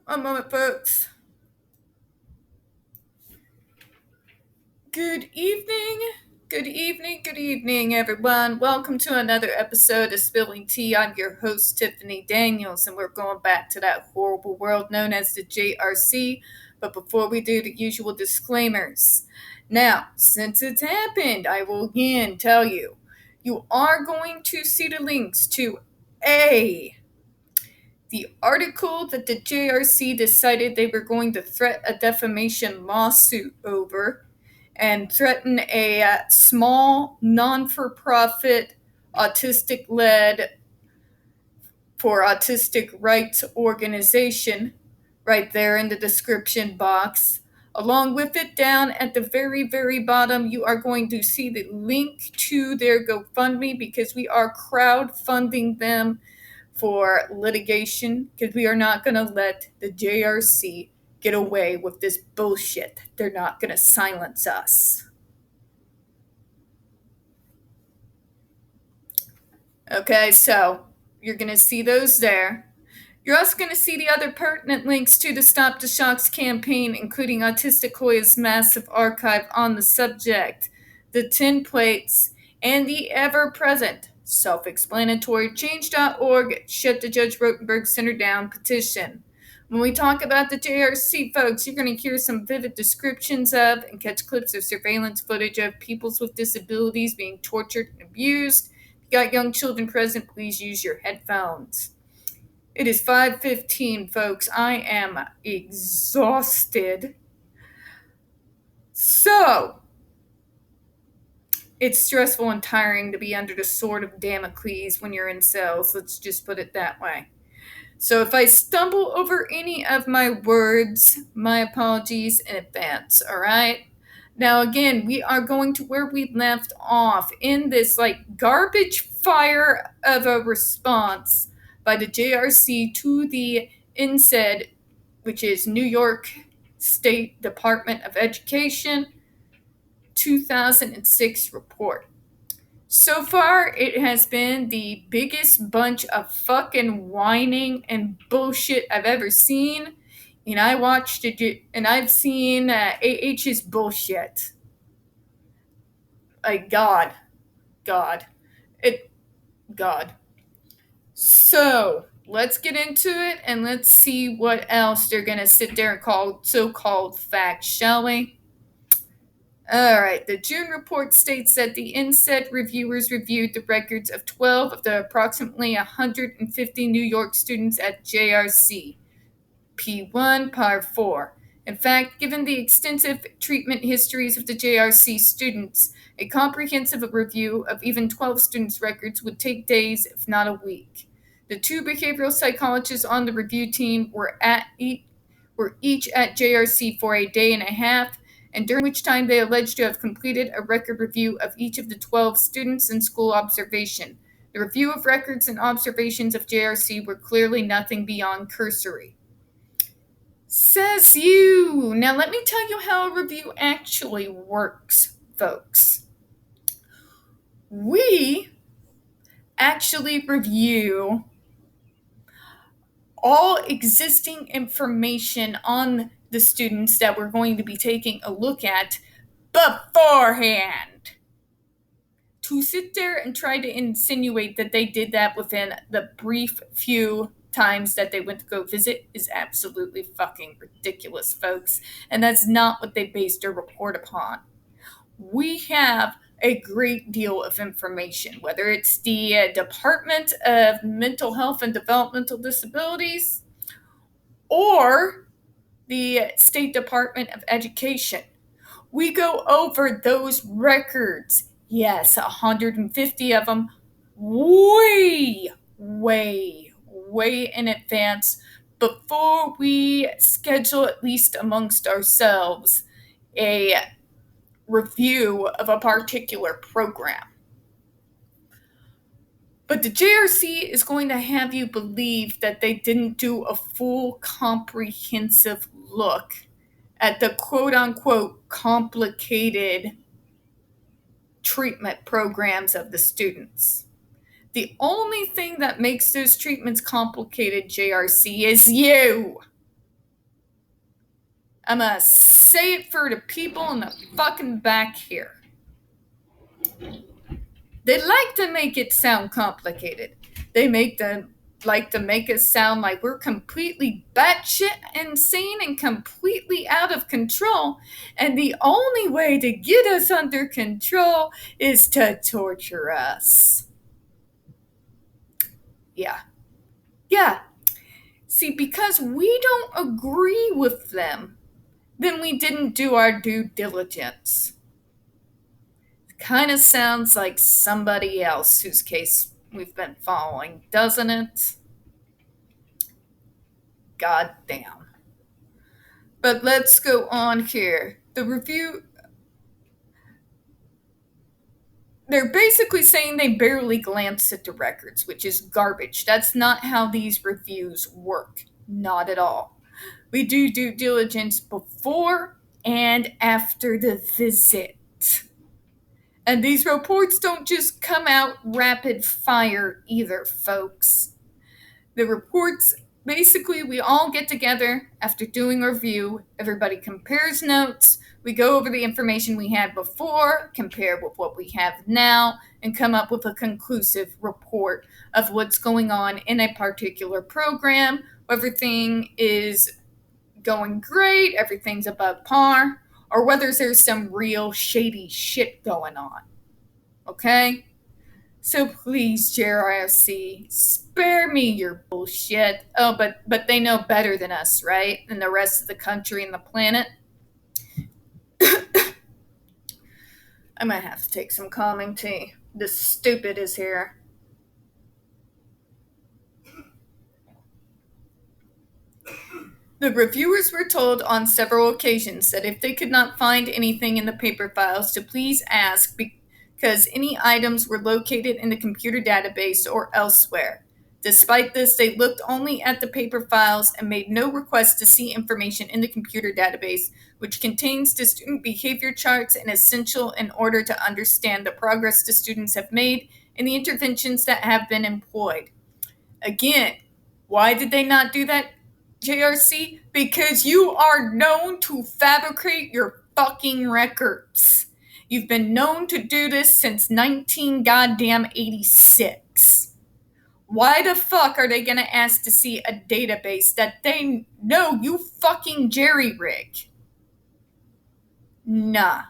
One moment, folks. Good evening, good evening, everyone. Welcome to another episode of Spilling Tea. I'm your host, Tiffany Daniels, and we're going back to that horrible world known as the JRC. But before we do, the usual disclaimers. Now, since it's happened, I will again tell you, you are going to see the links to the article that the JRC decided they were going to threat a defamation lawsuit over and threaten a small, non-for-profit, autistic-led for autistic rights organization right there in the description box. Along with it, down at the very, very bottom, you are going to see the link to their GoFundMe because we are crowdfunding them for litigation because we are not going to let the JRC get away with this bullshit. They're not going to silence us. Okay, so you're going to see those there. You're also going to see the other pertinent links to the Stop the Shocks campaign, including Autistic Hoya's massive archive on the subject, the tin plates, and the ever-present self-explanatory change.org Shut the Judge Rotenberg Center Down petition. When we talk about the JRC, folks, you're going to hear some vivid descriptions of and catch clips of surveillance footage of people with disabilities being tortured and abused. If you got young children present, please use your headphones. It is 5:15, folks. I am exhausted. So, it's stressful and tiring to be under the sword of Damocles when you're in cells. Let's just put it that way. So if I stumble over any of my words, my apologies in advance, all right? Now, again, we are going to where we left off in this, garbage fire of a response by the JRC to the NYSED, which is New York State Department of Education, 2006 report. So far, it has been the biggest bunch of fucking whining and bullshit I've ever seen. And I watched it, and I've seen AH's bullshit. God. So, let's get into it, and let's see what else they're gonna sit there and call so-called facts, shall we? Alright, the June report states that the NYSED reviewers reviewed the records of 12 of the approximately 150 New York students at JRC, P1, Par 4. In fact, given the extensive treatment histories of the JRC students, a comprehensive review of even 12 students' records would take days, if not a week. The two behavioral psychologists on the review team were each at JRC for a day and a half, and during which time they alleged to have completed a record review of each of the 12 students in school observation. The review of records and observations of JRC were clearly nothing beyond cursory. Says you. Now let me tell you how a review actually works, folks. We actually review all existing information on the students that we're going to be taking a look at beforehand. To sit there and try to insinuate that they did that within the brief few times that they went to go visit is absolutely fucking ridiculous, folks. And that's not what they based their report upon. We have a great deal of information, whether it's the Department of Mental Health and Developmental Disabilities or the State Department of Education. We go over those records. Yes, 150 of them way in advance before we schedule, at least amongst ourselves, a review of a particular program. But the JRC is going to have you believe that they didn't do a full comprehensive look at the quote-unquote complicated treatment programs of the students. The only thing that makes those treatments complicated, JRC, is you. I'm gonna say it for the people in the fucking back here. They like to make it sound complicated. They like to make us sound like we're completely batshit insane and completely out of control. And the only way to get us under control is to torture us. Yeah. See, because we don't agree with them, then we didn't do our due diligence. Kind of sounds like somebody else whose case we've been following, doesn't it? God damn. But let's go on here. The review, they're basically saying they barely glanced at the records, which is garbage. That's not how these reviews work. Not at all. We do due diligence before and after the visit. And these reports don't just come out rapid fire either, folks. The reports, basically, we all get together after doing a review. Everybody compares notes. We go over the information we had before, compare with what we have now, and come up with a conclusive report of what's going on in a particular program. Everything is going great, everything's above par, or whether there's some real shady shit going on. Okay? So please, JRC, spare me your bullshit. Oh, but they know better than us, right? Than the rest of the country and the planet. I might have to take some calming tea. The stupid is here. The reviewers were told on several occasions that if they could not find anything in the paper files to please ask because any items were located in the computer database or elsewhere. Despite this, they looked only at the paper files and made no request to see information in the computer database, which contains the student behavior charts and essential in order to understand the progress the students have made and the interventions that have been employed. Again, why did they not do that, JRC? Because you are known to fabricate your fucking records. You've been known to do this since 1986. Why the fuck are they gonna ask to see a database that they know you fucking jerry-rig? Nah.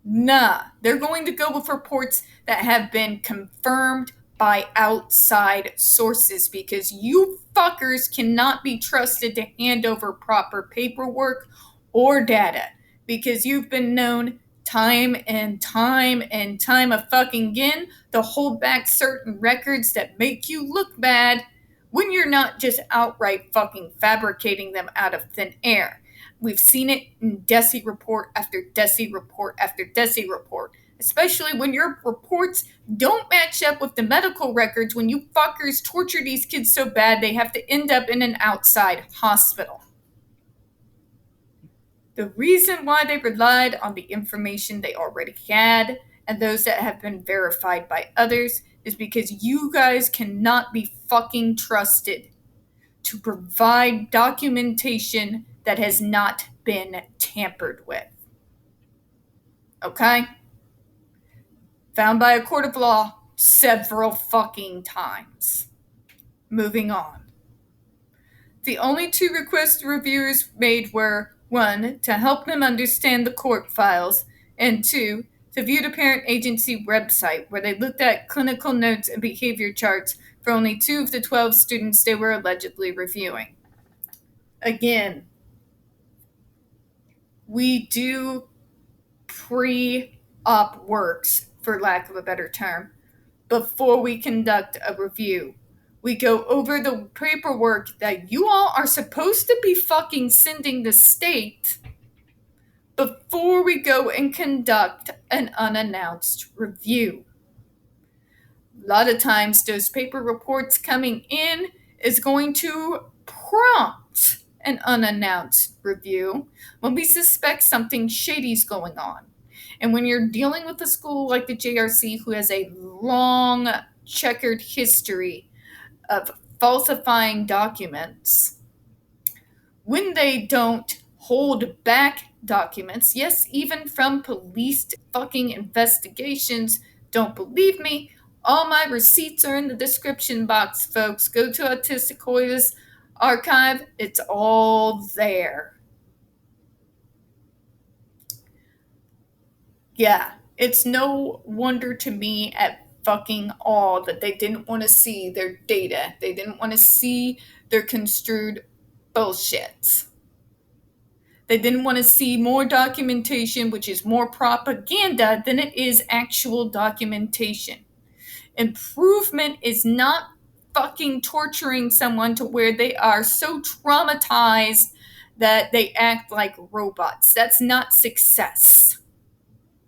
They're going to go with reports that have been confirmed by outside sources because you fuckers cannot be trusted to hand over proper paperwork or data because you've been known time and time of fucking again to hold back certain records that make you look bad when you're not just outright fucking fabricating them out of thin air. We've seen it in DESI report after DESI report after DESI report, especially when your reports don't match up with the medical records when you fuckers torture these kids so bad they have to end up in an outside hospital. The reason why they relied on the information they already had and those that have been verified by others is because you guys cannot be fucking trusted to provide documentation that has not been tampered with. Okay? Found by a court of law several fucking times. Moving on. The only two requests the reviewers made were, 1, to help them understand the court files, and 2, to view the parent agency website where they looked at clinical notes and behavior charts for only 2 of the 12 students they were allegedly reviewing. Again, we do pre-op works, for lack of a better term, before we conduct a review. We go over the paperwork that you all are supposed to be fucking sending the state before we go and conduct an unannounced review. A lot of times, those paper reports coming in is going to prompt an unannounced review when we suspect something shady's going on. And when you're dealing with a school like the JRC, who has a long checkered history of falsifying documents, when they don't hold back documents, yes, even from police fucking investigations. Don't believe me? All my receipts are in the description box, folks. Go to Autistic Hoya's archive. It's all there. Yeah, it's no wonder to me at fucking all that they didn't want to see their data. They didn't want to see their construed bullshit. They didn't want to see more documentation, which is more propaganda than it is actual documentation. Improvement is not fucking torturing someone to where they are so traumatized that they act like robots. That's not success.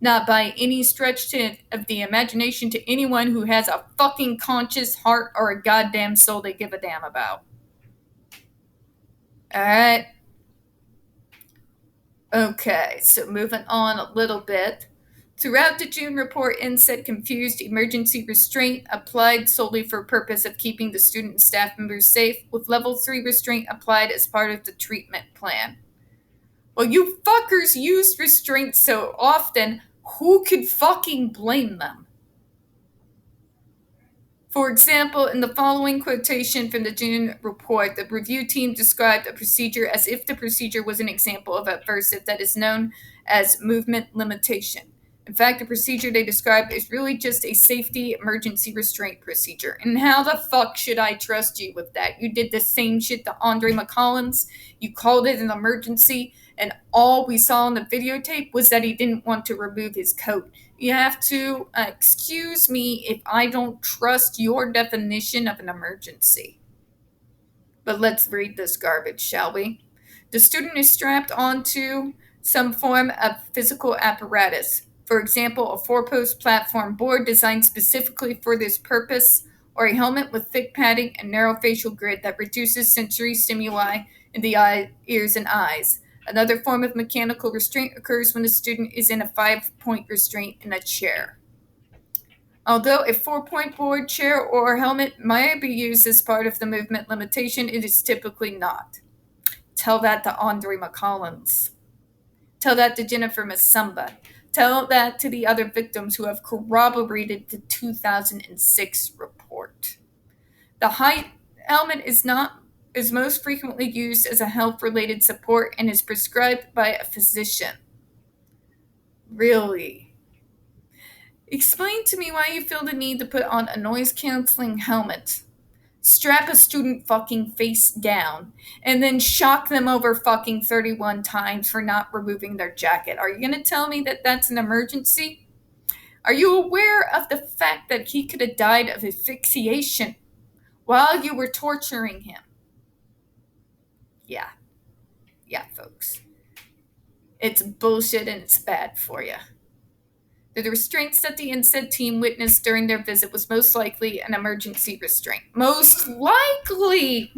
Not by any stretch of the imagination to anyone who has a fucking conscious heart or a goddamn soul they give a damn about. Alright. Okay, so moving on a little bit. Throughout the June report, NYSED confused emergency restraint applied solely for purpose of keeping the student and staff members safe, with level 3 restraint applied as part of the treatment plan. Well, you fuckers used restraint so often, who could fucking blame them? For example, in the following quotation from the June report, the review team described a procedure as if the procedure was an example of aversive that is known as movement limitation. In fact, the procedure they described is really just a safety emergency restraint procedure. And how the fuck should I trust you with that? You did the same shit to Andre McCollins. You called it an emergency, and all we saw on the videotape was that he didn't want to remove his coat. You have to excuse me if I don't trust your definition of an emergency. But let's read this garbage, shall we? The student is strapped onto some form of physical apparatus. For example, a 4-post platform board designed specifically for this purpose, or a helmet with thick padding and narrow facial grid that reduces sensory stimuli in the ears and eyes. Another form of mechanical restraint occurs when the student is in a 5-point restraint in a chair. Although a 4-point board, chair, or helmet might be used as part of the movement limitation, it is typically not. Tell that to Andre McCollins. Tell that to Jennifer Masumba. Tell that to the other victims who have corroborated the 2006 report. The height helmet is most frequently used as a health-related support and is prescribed by a physician. Really? Explain to me why you feel the need to put on a noise-canceling helmet, strap a student fucking face down, and then shock them over fucking 31 times for not removing their jacket. Are you going to tell me that that's an emergency? Are you aware of the fact that he could have died of asphyxiation while you were torturing him? Yeah, folks. It's bullshit and it's bad for you. The restraints that the NYSED team witnessed during their visit was most likely an emergency restraint. Most likely?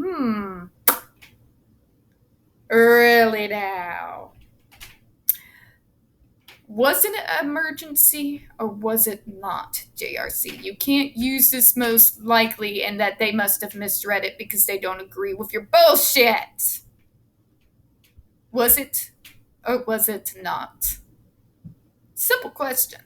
Really now? Was it an emergency or was it not, JRC? You can't use this most likely and that they must have misread it because they don't agree with your bullshit. Was it or was it not? Simple question.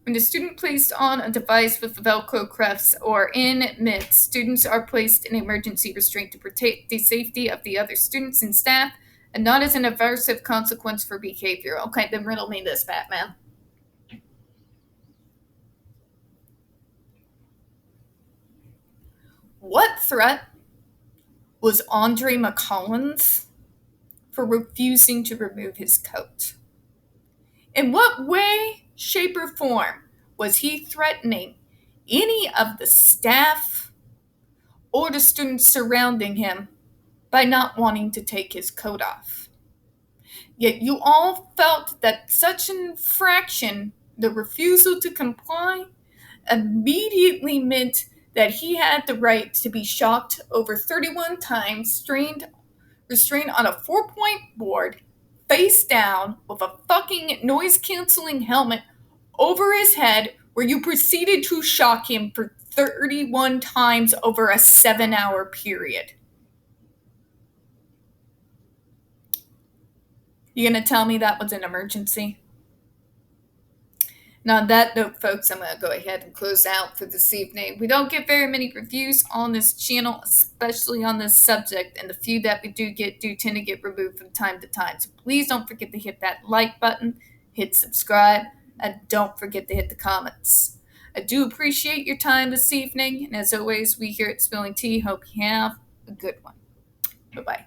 When the student placed on a device with Velcro cuffs or in mitts, students are placed in emergency restraint to protect the safety of the other students and staff and not as an aversive consequence for behavior. Okay, then riddle me this, Batman. What threat was Andre McCollins for refusing to remove his coat? In what way, shape, or form was he threatening any of the staff or the students surrounding him by not wanting to take his coat off? Yet you all felt that such an infraction, the refusal to comply, immediately meant that he had the right to be shocked over 31 times, restrained on a 4-point board, face down, with a fucking noise-canceling helmet over his head, where you proceeded to shock him for 31 times over a 7-hour period. You gonna tell me that was an emergency? Now, on that note, folks, I'm going to go ahead and close out for this evening. We don't get very many reviews on this channel, especially on this subject, and the few that we do tend to get removed from time to time. So please don't forget to hit that like button, hit subscribe, and don't forget to hit the comments. I do appreciate your time this evening, and as always, we here at Spilling Tea hope you have a good one. Bye-bye.